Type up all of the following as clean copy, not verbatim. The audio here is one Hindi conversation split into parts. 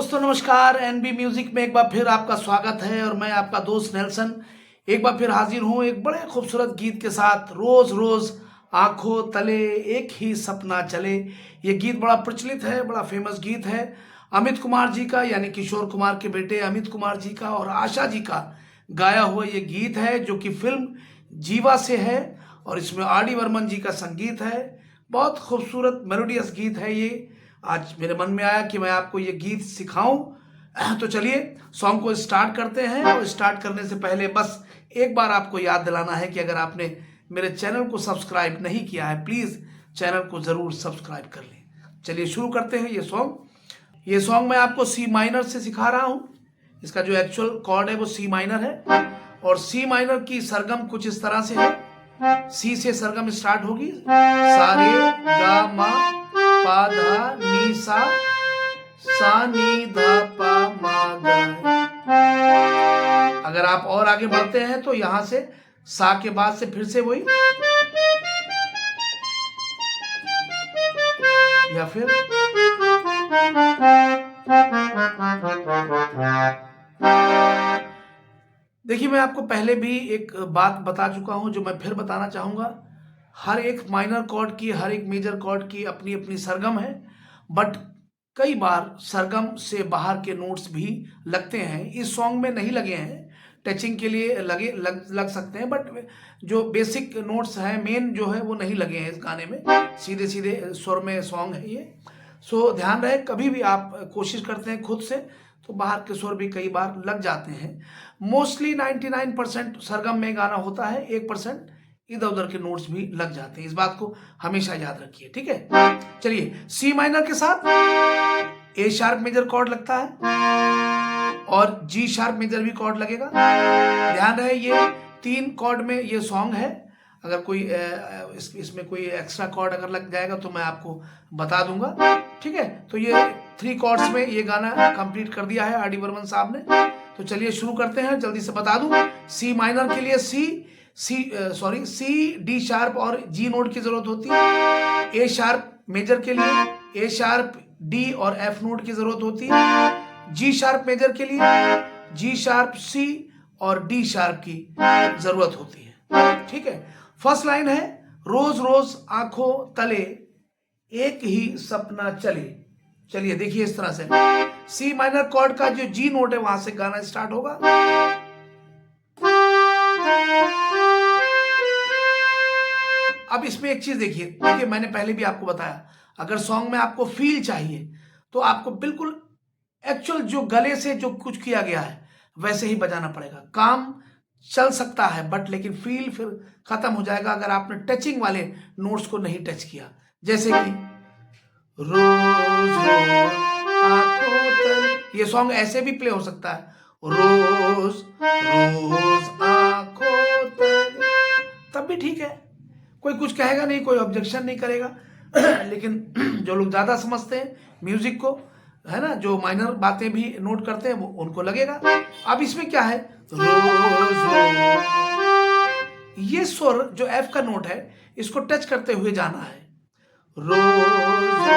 दोस्तों नमस्कार। एनबी म्यूजिक में एक बार फिर आपका स्वागत है और मैं आपका दोस्त नेल्सन एक बार फिर हाजिर हूँ एक बड़े खूबसूरत गीत के साथ। रोज रोज आंखों तले एक ही सपना चले। ये गीत बड़ा प्रचलित है, बड़ा फेमस गीत है। अमित कुमार जी का यानी किशोर कुमार के बेटे अमित कुमार जी का और आशा जी का गाया हुआ ये गीत है जो कि फिल्म जीवा से है और इसमें आर डी बर्मन जी का संगीत है। बहुत खूबसूरत मेलोडियस गीत है ये। आज मेरे मन में आया कि मैं आपको ये गीत सिखाऊं। तो चलिए सॉन्ग को स्टार्ट करते हैं। और स्टार्ट करने से पहले बस एक बार आपको याद दिलाना है कि अगर आपने मेरे चैनल को सब्सक्राइब नहीं किया है प्लीज़ चैनल को ज़रूर सब्सक्राइब कर लें। चलिए शुरू करते हैं ये सॉन्ग मैं आपको सी माइनर से सिखा रहा हूँ। इसका जो एक्चुअल कॉर्ड है वो सी माइनर है और सी माइनर की सरगम कुछ इस तरह से है। सी से सरगम स्टार्ट होगी, सा रे गा मा पा धा नी सा नी धा पा मा गा। अगर आप और आगे बढ़ते हैं तो यहां से सा के बाद से फिर से वही, या फिर देखिए मैं आपको पहले भी एक बात बता चुका हूं जो मैं फिर बताना चाहूंगा। हर एक माइनर कॉर्ड की, हर एक मेजर कॉर्ड की अपनी अपनी सरगम है, बट कई बार सरगम से बाहर के नोट्स भी लगते हैं। इस सॉन्ग में नहीं लगे हैं, टचिंग के लिए लग सकते हैं, बट जो बेसिक नोट्स हैं मेन जो है वो नहीं लगे हैं इस गाने में। सीधे सीधे स्वर में सॉन्ग है ये। सो ध्यान रहे, कभी भी आप कोशिश करते हैं खुद से तो बाहर के स्वर भी कई बार लग जाते हैं। मोस्टली 99% सरगम में गाना होता है, 1% इधर उधर के नोट्स भी लग जाते हैं। इस बात को हमेशा याद रखिए, ठीक है। चलिए सी माइनर के साथ ए शार्प मेजर कॉर्ड लगता है और जी शार्प मेजर भी कॉर्ड लगेगा। ध्यान रहे ये 3 कॉर्ड में ये सॉन्ग है। अगर कोई इसमें कोई एक्स्ट्रा कॉर्ड अगर लग जाएगा तो मैं आपको बता दूंगा, ठीक है। तो ये 3 कॉर्ड्स में ये गाना कंप्लीट कर दिया है आर डी बर्मन साहब ने। तो चलिए शुरू करते हैं। जल्दी से बता दूं, सी माइनर के लिए सी डी शार्प और जी नोट की जरूरत होती है। ए शार्प मेजर के लिए ए शार्प डी और एफ नोट की जरूरत होती है। जी शार्प मेजर के लिए जी शार्प सी और डी शार्प की जरूरत होती है, ठीक है। फर्स्ट लाइन है, रोज रोज आंखों तले एक ही सपना चले। चलिए देखिए इस तरह से सी माइनर कॉर्ड का जो जी नोट है वहां से गाना स्टार्ट होगा। अब इसमें एक चीज देखिए मैंने पहले भी आपको बताया, अगर सॉन्ग में आपको फील चाहिए तो आपको बिल्कुल एक्चुअल जो गले से जो कुछ किया गया है वैसे ही बजाना पड़ेगा। काम चल सकता है बट लेकिन फील फिर खत्म हो जाएगा अगर आपने टचिंग वाले नोट्स को नहीं टच किया। जैसे कि रोज रोज आंखों तले, ये सॉन्ग ऐसे भी प्ले हो सकता है, रोज रोज आंखों तले, तब भी ठीक है, कोई कुछ कहेगा नहीं, कोई ऑब्जेक्शन नहीं करेगा। लेकिन जो लोग ज्यादा समझते हैं म्यूजिक को, है ना, जो माइनर बातें भी नोट करते हैं वो उनको लगेगा। अब इसमें क्या है, रोज रोज, ये स्वर जो एफ का नोट है इसको टच करते हुए जाना है, रोज रोज,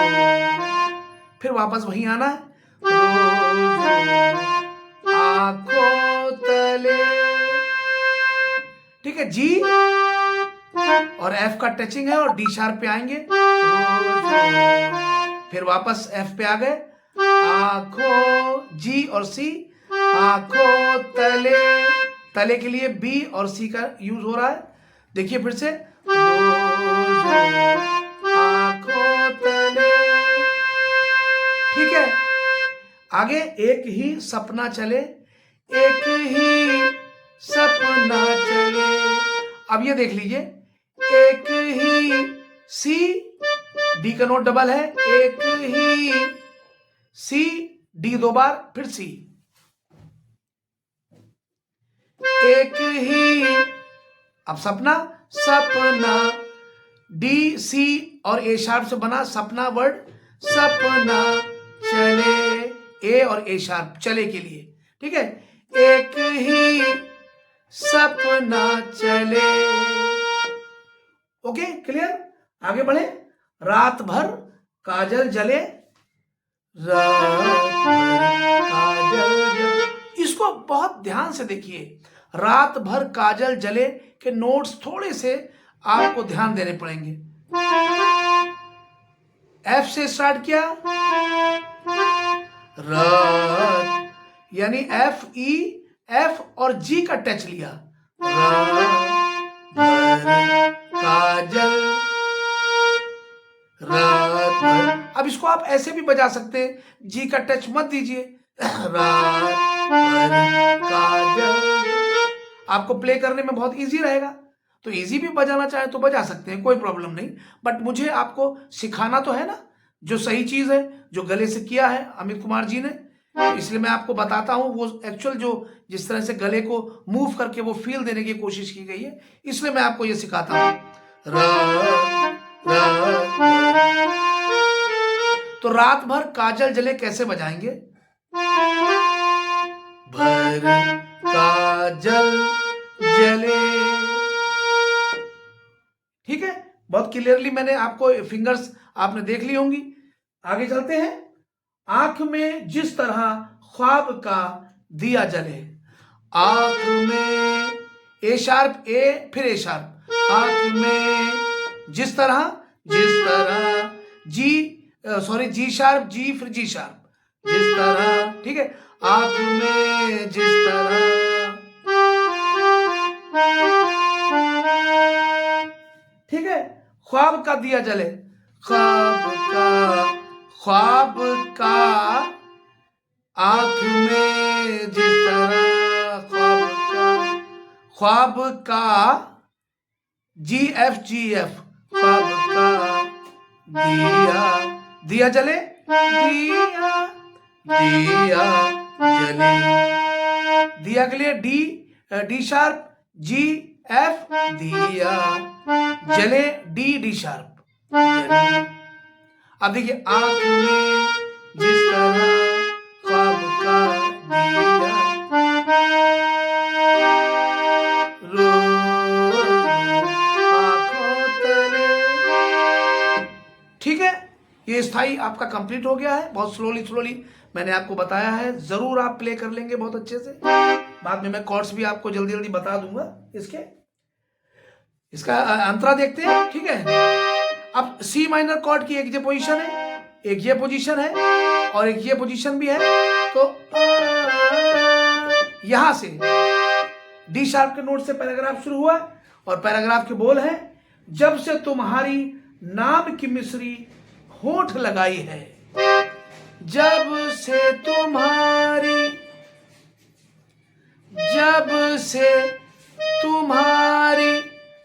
फिर वापस वहीं आना है, रोज रोज आंखों तले, ठीक है। जी और एफ का टचिंग है और डी शार्प पे आएंगे, रोज रोज, फिर वापस एफ पे आ गए, आंखों, जी और सी, आंखों तले, तले के लिए बी और सी का यूज हो रहा है। देखिए फिर से, रोज रोज आंखों तले, ठीक है। आगे एक ही सपना चले, एक ही सपना चले। अब ये देख लीजिए, एक ही, सी डी का नोट डबल है, एक ही सी डी 2 बार, फिर सी, एक ही, अब सपना, सपना, डी सी और ए शार्प से बना सपना वर्ड, सपना चले, ए और ए शार्प चले के लिए, ठीक है। एक ही सपना चले, ओके क्लियर। आगे बढ़े, रात भर काजल जले, रात भर बहुत ध्यान से देखिए। रात भर काजल जले के नोट्स थोड़े से आपको ध्यान देने पड़ेंगे। एफ से स्टार्ट किया, रात, यानी एफ ई, एफ और जी का टच लिया, रात भर काजल, रात भर। अब इसको आप ऐसे भी बजा सकते हैं, जी का टच मत दीजिए, रात भर काजल। आपको प्ले करने में बहुत इजी रहेगा, तो इजी भी बजाना चाहे तो बजा सकते हैं, कोई प्रॉब्लम नहीं। बट मुझे आपको सिखाना तो है ना, जो सही चीज है, जो गले से किया है अमित कुमार जी ने, तो इसलिए मैं आपको बताता हूं वो एक्चुअल जो जिस तरह से गले को मूव करके वो फील देने की कोशिश की गई है, इसलिए मैं आपको ये सिखाता हूं। तो रात भर काजल जले कैसे बजाएंगे? भर काजल जले। ठीक है, बहुत क्लियरली मैंने आपको फिंगर्स आपने देख ली होंगी। आगे चलते हैं। आंख में जिस तरह ख्वाब का दिया जले, आंख में ए शार्प, ए फिर ए शार्प, आंख में जिस तरह जी, सॉरी जी शार्प, जी फिर जी शार्प, जिस तरह, ठीक है, आंख में जिस तरह, ठीक है, ख्वाब का दिया जले, ख्वाब का आंख में जिस तरह, ख्वाब का जी एफ, ख्वाब का दिया जले, दिया के लिए डी शार्प, जी एफ, दिया जले, डी शार्प, जले। अब देखिए, आंख में जिस तरह ख्वाब का दिया, आंखों तले। ठीक है, ये स्थाई आपका कंप्लीट हो गया है। बहुत स्लोली मैंने आपको बताया है, जरूर आप प्ले कर लेंगे बहुत अच्छे से। बाद में मैं कॉर्ड्स भी आपको जल्दी बता दूंगा। इसका अंतरा देखते हैं, ठीक है। अब सी माइनर कॉर्ड की एक ये पोजीशन है, एक ये पोजीशन है और एक ये पोजीशन भी है। तो यहां से डी शार्प के नोट से पैराग्राफ शुरू हुआ और पैराग्राफ के बोल है, जब से तुम्हारी नाम की मिश्री होठ लगाई है, जब से तुम्हारी,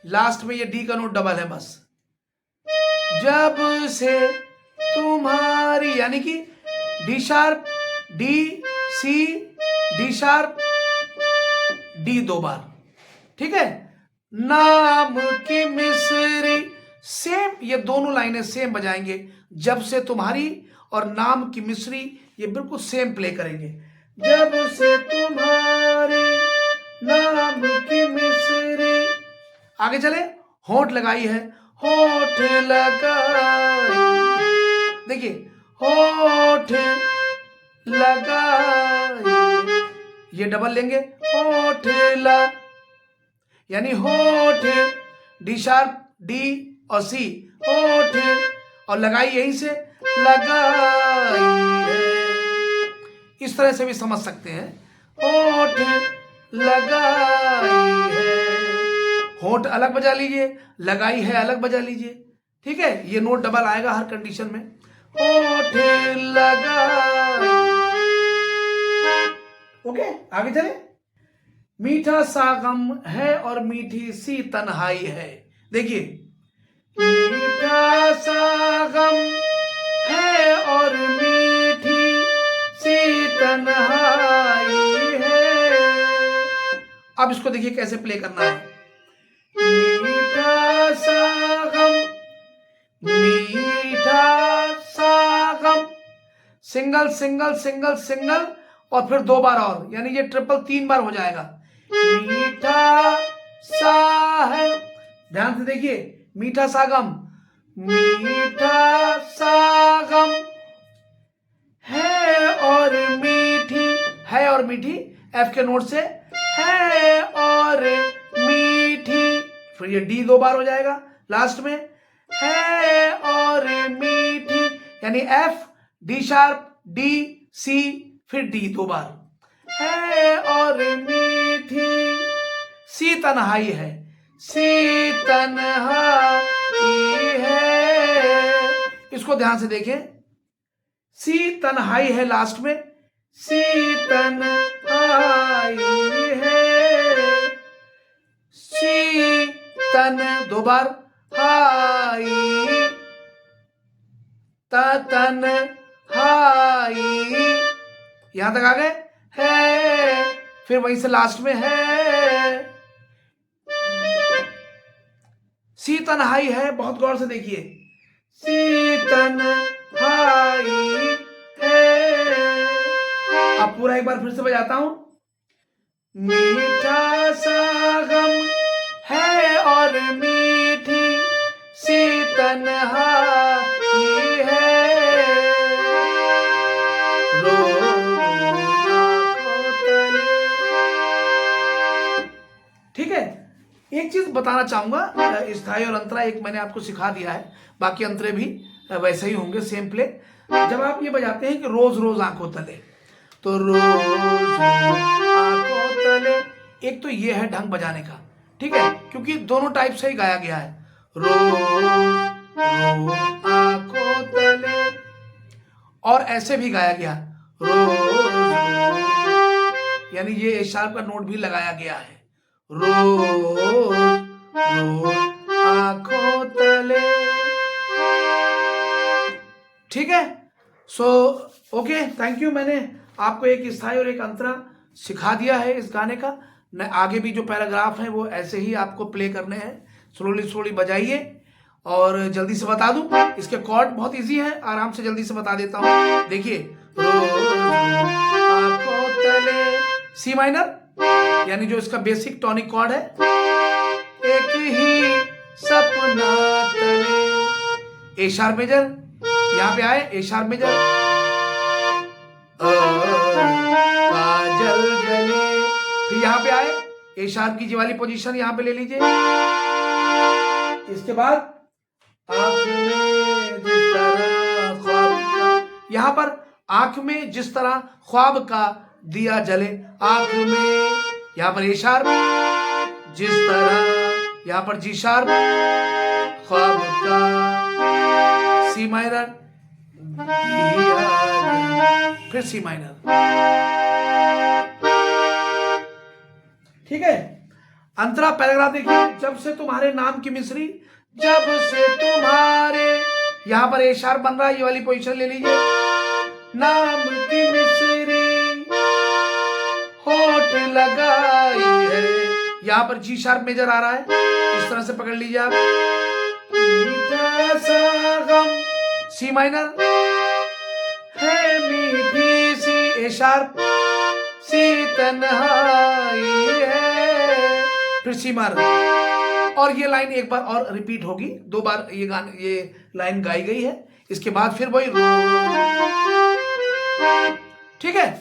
लास्ट में ये डी का नोट डबल है बस, जब से तुम्हारी, यानी कि डी शार्प, डी, सी, डी शार्प, डी 2 बार, ठीक है। नाम की मिसरी, सेम, ये दोनों लाइनें सेम बजाएंगे, जब से तुम्हारी और नाम की मिसरी, ये बिल्कुल सेम प्ले करेंगे। जब से तुम्हारी नाम की मिसरी, आगे चले, होठ लगाई है, होठ लगाई, देखिए, होठ लगाई, ये डबल लेंगे, होठ यानी होठ, डी शार्प, डी और सी, होठ, और लगाई यहीं से, लगाई है, इस तरह से भी समझ सकते हैं, होठ लगाई है। होठ अलग बजा लीजिए, लगाई है अलग बजा लीजिए, ठीक है। ये नोट डबल आएगा हर कंडीशन में, होठ लगाई। ओके, आगे चले। मीठा सा गम है और मीठी सी तन्हाई है, देखिए, मीठा सा गम है और मीठी सी तन्हाई है। अब इसको देखिए कैसे प्ले करना है, मीठा सा गम, मीठा सा गम, सिंगल सिंगल सिंगल सिंगल और फिर 2 बार और, यानी ये ट्रिपल 3 बार हो जाएगा। मीठा सा है, ध्यान से देखिए, मीठा सा गम, मीठा सा गम है और मीठी, है और मीठी, एफ के नोट से, है और मीठी, फिर ये डी 2 बार हो जाएगा लास्ट में, है और मीठी, यानी F D sharp D C फिर डी 2 बार, है और मीठी सी तन्हाई है, सी तन्हाई है। इसको ध्यान से देखें, सी तन्हाई है लास्ट में, सी तन्हाई है, सी तन 2 बार, हाई तन हाई, यहां तक आ गए, है फिर वहीं से लास्ट में है, सी तन्हाई है। बहुत गौर से देखिए, सी तन्हाई है। अब पूरा एक बार फिर से बजाता हूं, मीठा सा गम है और मीठी सी तन्हाई है, ठीक है। एक चीज बताना चाहूंगा, स्थाई और अंतरा एक मैंने आपको सिखा दिया है, बाकी अंतरे भी वैसे ही होंगे, सेम प्ले। जब आप ये बजाते हैं कि रोज रोज आंखों तले, तो रोज आंखों तले, एक तो ये है ढंग बजाने का, ठीक है, क्योंकि दोनों टाइप से ही गाया गया है, रोज रोज आंखों तले, और ऐसे भी गाया गया रोज, यानी ये ए शार्प का नोट भी लगाया गया है, रोज रोज आंखों तले, ठीक है। So okay, thank you. मैंने आपको एक स्थाई और एक अंतरा सिखा दिया है इस गाने का। आगे भी जो पैराग्राफ है वो ऐसे ही आपको प्ले करने हैं, स्लोली स्लोली बजाइए। और जल्दी से बता दूं, इसके कॉर्ड बहुत इजी हैं, आराम से जल्दी से बता देता हूं। देखिए, आंखों तले सी माइनर, यानी जो इसका बेसिक टॉनिक कॉर्ड है, एक ही सपना तले, ए शार्प मेजर, यहां पे आए ए शार्प मेजर, काजल जले, फिर यहां पे आए ए शार्प की जी वाली पोजीशन यहां पे ले लीजिए। इसके बाद आंख में जिस तरह ख्वाब का, यहां पर आंख में जिस तरह ख्वाब का दिया जले, आंख में, यहां पर ए शार्प, जिस तरह, यहां पर जी शार्प, ख्वाब का, सी माइनर, फिर सी माइनर, ठीक है। अंतरा पैराग्राफ देखिए, जब से तुम्हारे नाम की मिस्री, जब से तुम्हारे, यहां पर ए शार्प बन रहा है, ये वाली पोजीशन ले लीजिए, नाम की मिस्री होठ लगाई है, यहां पर जी शार्प मेजर आ रहा है, इस तरह से पकड़ लीजिए आप, मीठा सा गम, सी माइनर, है मीठी सी, ए शार्प, सी तन्हाई है, फिर सी माइनर। और ये लाइन एक बार और रिपीट होगी, 2 बार ये लाइन गाई गई है, इसके बाद फिर वही, ठीक है।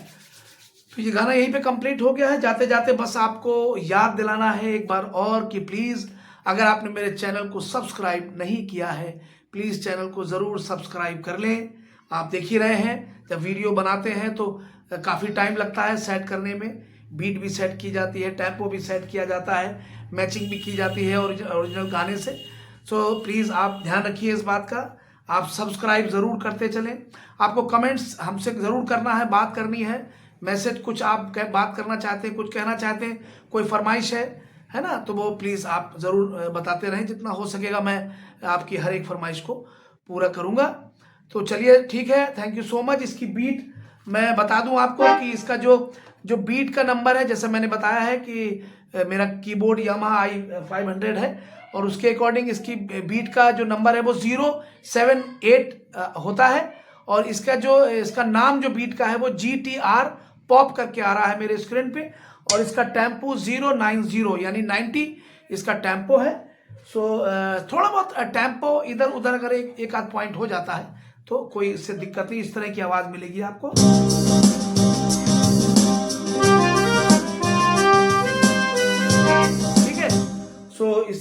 तो ये गाना यहीं पे कंप्लीट हो गया है। जाते जाते बस आपको याद दिलाना है एक बार और कि प्लीज, अगर आपने मेरे चैनल को सब्सक्राइब नहीं किया है, प्लीज चैनल को जरूर सब्सक्राइब कर लें। आप देख ही रहे हैं, जब वीडियो बनाते हैं तो काफी टाइम लगता है सेट करने में, बीट भी सेट की जाती है, टेम्पो भी सेट किया जाता है, मैचिंग भी की जाती है ओरिजिनल गाने से। सो प्लीज़ आप ध्यान रखिए इस बात का, आप सब्सक्राइब ज़रूर करते चलें। आपको कमेंट्स हमसे ज़रूर करना है, बात करनी है, मैसेज कुछ आप बात करना चाहते हैं, कुछ कहना चाहते हैं, कोई फरमाइश है ना, तो वो प्लीज़ आप ज़रूर बताते रहें। जितना हो सकेगा मैं आपकी हर एक फरमाइश को पूरा करूँगा। तो चलिए ठीक है, थैंक यू सो मच। इसकी बीट मैं बता दूं आपको कि इसका जो बीट का नंबर है, जैसे मैंने बताया है कि मेरा कीबोर्ड यामाहा i500 है, और उसके अकॉर्डिंग इसकी बीट का जो नंबर है वो 078 होता है। और इसका नाम जो बीट का है वो GTR पॉप करके आ रहा है मेरे स्क्रीन पे, और इसका टेम्पो 090 यानी 90 इसका टेम्पो है। सो थोड़ा बहुत टेम्पो इधर उधर अगर एक आध पॉइंट हो जाता है तो कोई इससे दिक्कत नहीं, इस तरह की आवाज मिलेगी आपको।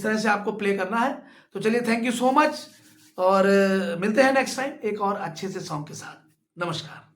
इस तरह से आपको प्ले करना है। तो चलिए, थैंक यू सो मच, और मिलते हैं नेक्स्ट टाइम एक और अच्छे से सॉन्ग के साथ। नमस्कार।